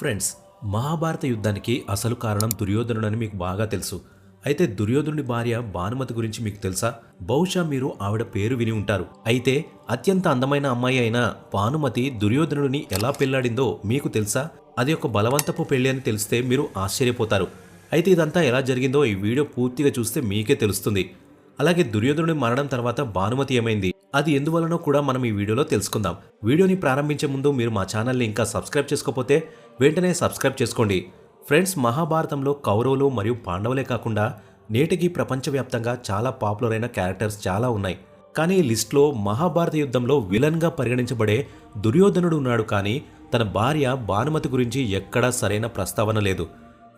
Friends, Mahabharata యుద్ధానికి అసలు కారణం దుర్యోధనుడని మీకు బాగా తెలుసు. అయితే దుర్యోధనుడి భార్య భానుమతి గురించి మీకు తెలుసా? బహుశా మీరు ఆవిడ పేరు విని ఉంటారు. అయితే అత్యంత అందమైన అమ్మాయి అయిన భానుమతి దుర్యోధనుడిని ఎలా పెళ్లాడిందో మీకు తెలుసా? అది ఒక బలవంతపు పెళ్లి అని తెలిస్తే మీరు ఆశ్చర్యపోతారు. అయితే ఇదంతా ఎలా జరిగిందో ఈ వీడియో పూర్తిగా చూస్తే మీకే తెలుస్తుంది. అలాగే దుర్యోధనుడి మరణం తర్వాత భానుమతి ఏమైంది, అది ఎందువలనో కూడా మనం ఈ వీడియోలో తెలుసుకుందాం. వీడియోని ప్రారంభించే ముందు మీరు మా ఛానల్ని ఇంకా సబ్స్క్రైబ్ చేసుకోకపోతే వెంటనే సబ్స్క్రైబ్ చేసుకోండి. ఫ్రెండ్స్, మహాభారతంలో కౌరవులు మరియు పాండవులే కాకుండా నేటికి ప్రపంచవ్యాప్తంగా చాలా పాపులర్ అయిన క్యారెక్టర్స్ చాలా ఉన్నాయి. కానీ ఈ లిస్ట్లో మహాభారత యుద్ధంలో విలన్గా పరిగణించబడే దుర్యోధనుడు ఉన్నాడు. కానీ తన భార్య భానుమతి గురించి ఎక్కడా సరైన ప్రస్తావన లేదు.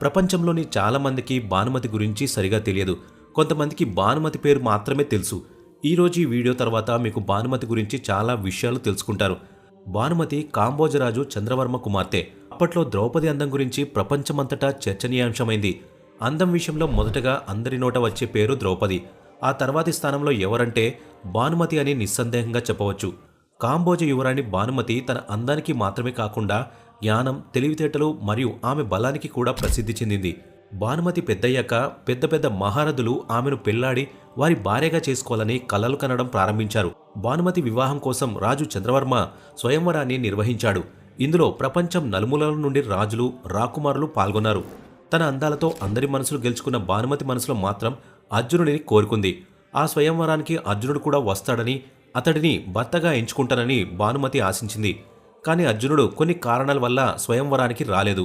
ప్రపంచంలోని చాలామందికి భానుమతి గురించి సరిగా తెలియదు. కొంతమందికి భానుమతి పేరు మాత్రమే తెలుసు. ఈరోజు ఈ వీడియో తర్వాత మీకు భానుమతి గురించి చాలా విషయాలు తెలుసుకుంటారు. భానుమతి కాంబోజరాజు చంద్రవర్మ కుమార్తె. అప్పట్లో ద్రౌపది అందం గురించి ప్రపంచమంతటా చర్చనీయాంశమైంది. అందం విషయంలో మొదటగా అందరి నోట వచ్చే పేరు ద్రౌపది. ఆ తర్వాతి స్థానంలో ఎవరంటే భానుమతి అని నిస్సందేహంగా చెప్పవచ్చు. కాంబోజ యువరాణి భానుమతి తన అందానికి మాత్రమే కాకుండా జ్ఞానం, తెలివితేటలు మరియు ఆమె బలానికి కూడా ప్రసిద్ధి చెందింది. భానుమతి పెద్దయ్యాక పెద్ద పెద్ద మహారథులు ఆమెను పెళ్లాడి వారి భార్యగా చేసుకోవాలని కలలు కనడం ప్రారంభించారు. భానుమతి వివాహం కోసం రాజు చంద్రవర్మ స్వయంవరాన్ని నిర్వహించాడు. ఇందులో ప్రపంచం నలుమూలల నుండి రాజులు, రాకుమారులు పాల్గొన్నారు. తన అందాలతో అందరి మనసులు గెలుచుకున్న భానుమతి మనసులో మాత్రం అర్జునుడిని కోరుకుంది. ఆ స్వయంవరానికి అర్జునుడు కూడా వస్తాడని, అతడిని భర్తగా ఎంచుకుంటానని భానుమతి ఆశించింది. కానీ అర్జునుడు కొన్ని కారణాల వల్ల స్వయంవరానికి రాలేదు.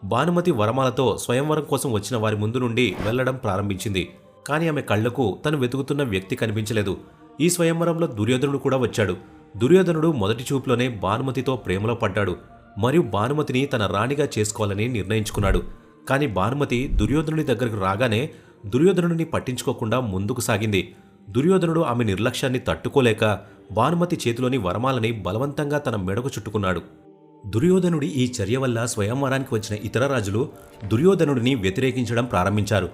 భానుమతి వరమాలతో స్వయంవరం కోసం వచ్చిన వారి ముందు నుండి వెళ్లడం ప్రారంభించింది. కానీ ఆమె కళ్లకు తను వెతుకుతున్న వ్యక్తి కనిపించలేదు. ఈ స్వయంవరంలో దుర్యోధనుడు కూడా వచ్చాడు. దుర్యోధనుడు మొదటి చూపులోనే భానుమతితో ప్రేమలో పడ్డాడు మరియు భానుమతిని తన రాణిగా చేసుకోవాలని నిర్ణయించుకున్నాడు. కానీ భానుమతి దుర్యోధనుడి దగ్గరకు రాగానే దుర్యోధనుడిని పట్టించుకోకుండా ముందుకు సాగింది. దుర్యోధనుడు ఆమె నిర్లక్ష్యాన్ని తట్టుకోలేక భానుమతి చేతిలోని వరమాలని బలవంతంగా తన మెడకు చుట్టుకున్నాడు. దుర్యోధనుడి ఈ చర్య వల్ల స్వయంవరానికి వచ్చిన ఇతర రాజులు దుర్యోధనుడిని వ్యతిరేకించడం ప్రారంభించారు.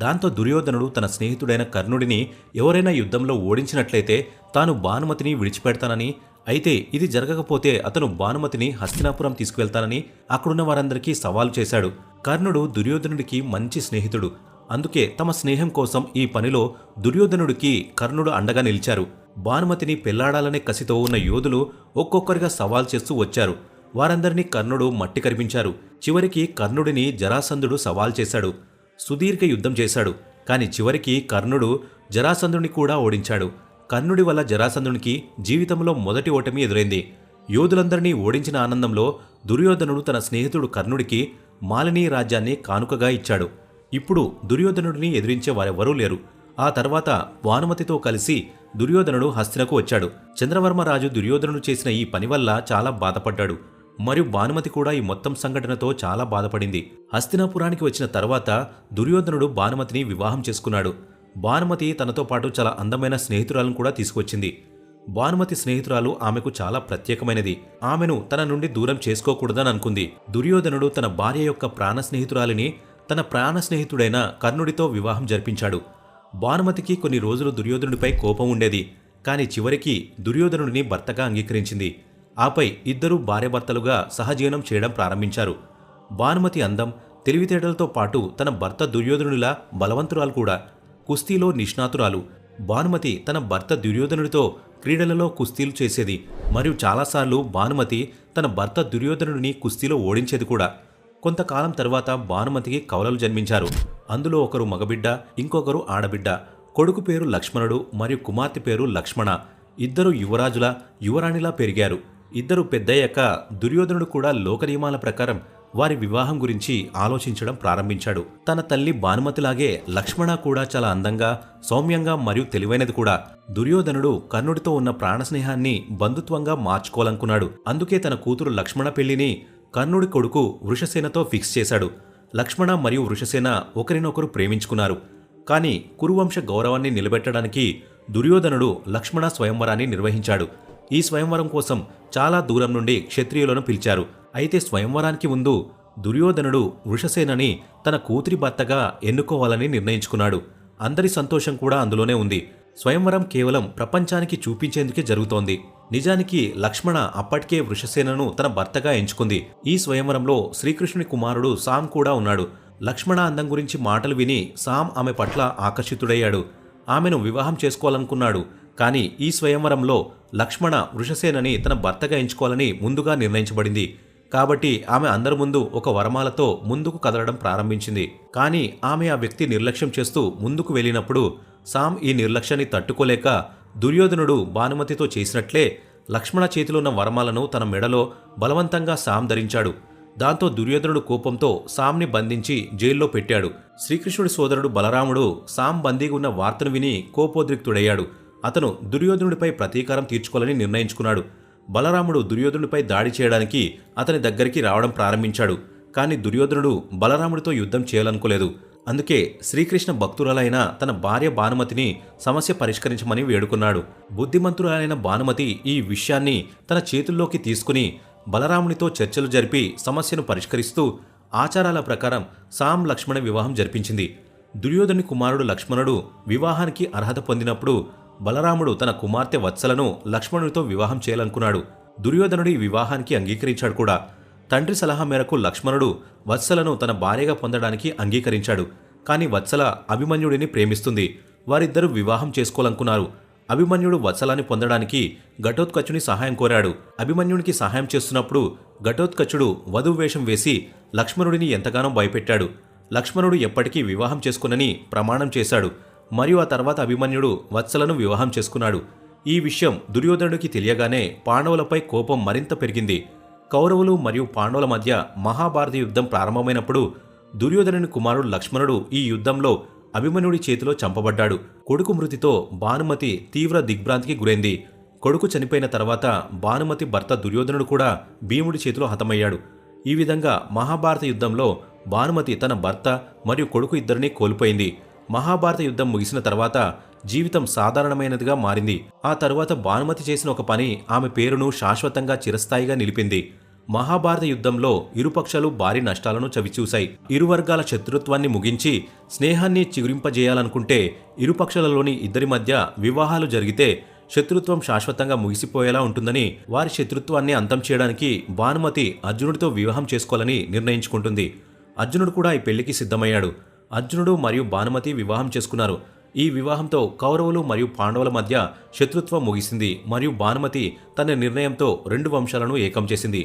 దాంతో దుర్యోధనుడు తన స్నేహితుడైన కర్ణుడిని ఎవరైనా యుద్ధంలో ఓడించినట్లయితే తాను భానుమతిని విడిచిపెడతానని, అయితే ఇది జరగకపోతే అతను భానుమతిని హస్తినాపురం తీసుకువెళ్తానని అక్కడున్న వారందరికీ సవాలు చేశాడు. కర్ణుడు దుర్యోధనుడికి మంచి స్నేహితుడు. అందుకే తమ స్నేహం కోసం ఈ పనిలో దుర్యోధనుడికి కర్ణుడు అండగా నిలిచారు. భానుమతిని పెళ్లాడాలనే కసితో ఉన్న యోధులు ఒక్కొక్కరిగా సవాల్ చేస్తూ వచ్చారు. వారందరినీ కర్ణుడు మట్టి కరిపించారు. చివరికి కర్ణుడిని జరాసంధుడు సవాల్ చేశాడు. సుదీర్ఘ యుద్ధం చేశాడు. కానీ చివరికి కర్ణుడు జరాసంధుడిని కూడా ఓడించాడు. కర్ణుడి వల్ల జరాసంధునికి జీవితంలో మొదటి ఓటమి ఎదురైంది. యోధులందరినీ ఓడించిన ఆనందంలో దుర్యోధనుడు తన స్నేహితుడు కర్ణుడికి మాలినీ రాజ్యాన్ని కానుకగా ఇచ్చాడు. ఇప్పుడు దుర్యోధనుడిని ఎదిరించే వారెవరూ లేరు. ఆ తర్వాత భానుమతితో కలిసి దుర్యోధనుడు హస్తినకు వచ్చాడు. చంద్రవర్మ రాజు దుర్యోధనుడు చేసిన ఈ పని వల్ల చాలా బాధపడ్డాడు మరియు భానుమతి కూడా ఈ మొత్తం సంఘటనతో చాలా బాధపడింది. హస్తినాపురానికి వచ్చిన తర్వాత దుర్యోధనుడు భానుమతిని వివాహం చేసుకున్నాడు. భానుమతి తనతో పాటు చాలా అందమైన స్నేహితురాలను కూడా తీసుకొచ్చింది. భానుమతి స్నేహితురాలు ఆమెకు చాలా ప్రత్యేకమైనది. ఆమెను తన నుండి దూరం చేసుకోకూడదని అనుకుంది. దుర్యోధనుడు తన భార్య యొక్క ప్రాణ స్నేహితురాలిని తన ప్రాణ స్నేహితుడైన కర్ణుడితో వివాహం జరిపించాడు. భానుమతికి కొన్ని రోజులు దుర్యోధనుడిపై కోపం ఉండేది. కానీ చివరికి దుర్యోధనుడిని భర్తగా అంగీకరించింది. ఆపై ఇద్దరూ భార్యాభర్తలుగా సహజీవనం చేయడం ప్రారంభించారు. భానుమతి అందం, తెలివితేటలతో పాటు తన భర్త దుర్యోధనుడిలా బలవంతురాలు కూడా. కుస్తీలో నిష్ణాతురాలు. భానుమతి తన భర్త దుర్యోధనుడితో క్రీడలలో కుస్తీలు చేసేది మరియు చాలాసార్లు భానుమతి తన భర్త దుర్యోధనుడిని కుస్తీలో ఓడించేది కూడా. కొంతకాలం తర్వాత భానుమతికి కవలలు జన్మించారు. అందులో ఒకరు మగబిడ్డ, ఇంకొకరు ఆడబిడ్డ. కొడుకు పేరు లక్ష్మణుడు మరియు కుమార్తె పేరు లక్ష్మణ. ఇద్దరు యువరాజుల, యువరాణిలా పెరిగారు. ఇద్దరు పెద్దయ్యాక దుర్యోధనుడు కూడా లోక నియమాల ప్రకారం వారి వివాహం గురించి ఆలోచించడం ప్రారంభించాడు. తన తల్లి భానుమతిలాగే లక్ష్మణ కూడా చాలా అందంగా, సౌమ్యంగా మరియు తెలివైనది కూడా. దుర్యోధనుడు కర్ణుడితో ఉన్న ప్రాణస్నేహాన్ని బంధుత్వంగా మార్చుకోవాలనుకున్నాడు. అందుకే తన కూతురు లక్ష్మణ పెళ్లిని కర్ణుడి కొడుకు వృషసేనతో ఫిక్స్ చేశాడు. లక్ష్మణ మరియు వృషసేన ఒకరినొకరు ప్రేమించుకున్నారు. కానీ కురువంశ గౌరవాన్ని నిలబెట్టడానికి దుర్యోధనుడు లక్ష్మణ స్వయంవరాన్ని నిర్వహించాడు. ఈ స్వయంవరం కోసం చాలా దూరం నుండి క్షత్రియులను పిలిచారు. అయితే స్వయంవరానికి ముందు దుర్యోధనుడు వృషసేనని తన కూతురి భర్తగా ఎన్నుకోవాలని నిర్ణయించుకున్నాడు. అందరి సంతోషం కూడా అందులోనే ఉంది. స్వయంవరం కేవలం ప్రపంచానికి చూపించేందుకే జరుగుతోంది. నిజానికి లక్ష్మణ అప్పటికే వృషసేనను తన భర్తగా ఎంచుకుంది. ఈ స్వయంవరంలో శ్రీకృష్ణుని కుమారుడు సామ్ కూడా ఉన్నాడు. లక్ష్మణ అందం గురించి మాటలు విని సామ్ ఆమె పట్ల ఆకర్షితుడయ్యాడు. ఆమెను వివాహం చేసుకోవాలనుకున్నాడు. కానీ ఈ స్వయంవరంలో లక్ష్మణ వృషసేనని తన భర్తగా ఎంచుకోవాలని ముందుగా నిర్ణయించబడింది. కాబట్టి ఆమె అందరి ముందు ఒక వరమాలతో ముందుకు కదలడం ప్రారంభించింది. కానీ ఆమె ఆ వ్యక్తి నిర్లక్ష్యం చేస్తూ ముందుకు వెళ్ళినప్పుడు సామ్ ఈ నిర్లక్ష్యాన్ని తట్టుకోలేక దుర్యోధనుడు భానుమతితో చేసినట్లే లక్ష్మణ చేతిలో ఉన్న వరమాలను తన మెడలో బలవంతంగా సామ్ ధరించాడు. దాంతో దుర్యోధనుడు కోపంతో సామ్ని బంధించి జైల్లో పెట్టాడు. శ్రీకృష్ణుడి సోదరుడు బలరాముడు సామ్ బందీగా ఉన్న వార్తను విని కోపోద్రిక్తుడయ్యాడు. అతను దుర్యోధనుడిపై ప్రతీకారం తీర్చుకోవాలని నిర్ణయించుకున్నాడు. బలరాముడు దుర్యోధనుడిపై దాడి చేయడానికి అతని దగ్గరికి రావడం ప్రారంభించాడు. కానీ దుర్యోధనుడు బలరాముడితో యుద్ధం చేయాలనుకోలేదు. అందుకే శ్రీకృష్ణ భక్తురాలైన తన భార్య భానుమతిని సమస్య పరిష్కరించమని వేడుకున్నాడు. బుద్ధిమంతురాలైన భానుమతి ఈ విషయాన్ని తన చేతుల్లోకి తీసుకుని బలరామునితో చర్చలు జరిపి సమస్యను పరిష్కరిస్తూ ఆచారాల ప్రకారం సామ్ లక్ష్మణ వివాహం జరిపించింది. దుర్యోధని కుమారుడు లక్ష్మణుడు వివాహానికి అర్హత పొందినప్పుడు బలరాముడు తన కుమార్తె వత్సలను లక్ష్మణుడితో వివాహం చేయాలనుకున్నాడు. దుర్యోధనుడి వివాహానికి అంగీకరించాడు కూడా. తండ్రి సలహా మేరకు లక్ష్మణుడు వత్సలను తన భార్యగా పొందడానికి అంగీకరించాడు. కానీ వత్సల అభిమన్యుడిని ప్రేమిస్తుంది. వారిద్దరూ వివాహం చేసుకోవాలనుకున్నారు. అభిమన్యుడు వత్సలాన్ని పొందడానికి ఘటోత్కచుని సహాయం కోరాడు. అభిమన్యునికి సహాయం చేస్తున్నప్పుడు ఘటోత్కచుడు వధువు వేషం వేసి లక్ష్మణుడిని ఎంతగానో భయపెట్టాడు. లక్ష్మణుడు ఎప్పటికీ వివాహం చేసుకునని ప్రమాణం చేశాడు. మరియు ఆ తర్వాత అభిమన్యుడు వత్సలను వివాహం చేసుకున్నాడు. ఈ విషయం దుర్యోధనుడికి తెలియగానే పాండవులపై కోపం మరింత పెరిగింది. కౌరవులు మరియు పాండవుల మధ్య మహాభారత యుద్ధం ప్రారంభమైనప్పుడు దుర్యోధనుని కుమారుడు లక్ష్మణుడు ఈ యుద్ధంలో అభిమన్యుడి చేతిలో చంపబడ్డాడు. కొడుకు మృతితో భానుమతి తీవ్ర దిగ్భ్రాంతికి గురైంది. కొడుకు చనిపోయిన తర్వాత భానుమతి భర్త దుర్యోధనుడు కూడా భీముడి చేతిలో హతమయ్యాడు. ఈ విధంగా మహాభారత యుద్ధంలో భానుమతి తన భర్త మరియు కొడుకు ఇద్దరినీ కోల్పోయింది. మహాభారత యుద్ధం ముగిసిన తర్వాత జీవితం సాధారణమైనదిగా మారింది. ఆ తరువాత భానుమతి చేసిన ఒక పని ఆమె పేరును శాశ్వతంగా చిరస్థాయిగా నిలిపింది. మహాభారత యుద్ధంలో ఇరుపక్షాలు భారీ నష్టాలను చవిచూశాయి. ఇరు వర్గాల శత్రుత్వాన్ని ముగించి స్నేహాన్ని చిగురింపజేయాలనుకుంటే ఇరుపక్షాలలోని ఇద్దరి మధ్య వివాహాలు జరిగితే శత్రుత్వం శాశ్వతంగా ముగిసిపోయేలా ఉంటుందని, వారి శత్రుత్వాన్ని అంతం చేయడానికి భానుమతి అర్జునుడితో వివాహం చేసుకోవాలని నిర్ణయించుకుంటుంది. అర్జునుడు కూడా ఈ పెళ్లికి సిద్ధమయ్యాడు. అర్జునుడు మరియు భానుమతి వివాహం చేసుకున్నారు. ఈ వివాహంతో కౌరవులు మరియు పాండవుల మధ్య శత్రుత్వం ముగిసింది మరియు భానుమతి తన నిర్ణయంతో 2 వంశాలను ఏకం చేసింది.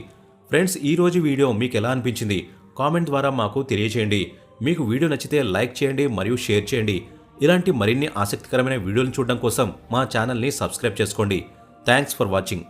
ఫ్రెండ్స్, ఈ రోజు వీడియో మీకు ఎలా అనిపించింది కామెంట్ ద్వారా మాకు తెలియచేయండి. మీకు వీడియో నచ్చితే లైక్ చేయండి మరియు షేర్ చేయండి. ఇలాంటి మరిన్ని ఆసక్తికరమైన వీడియోలను చూడడం కోసం మా ఛానల్ని సబ్స్క్రైబ్ చేసుకోండి. Thanks for watching.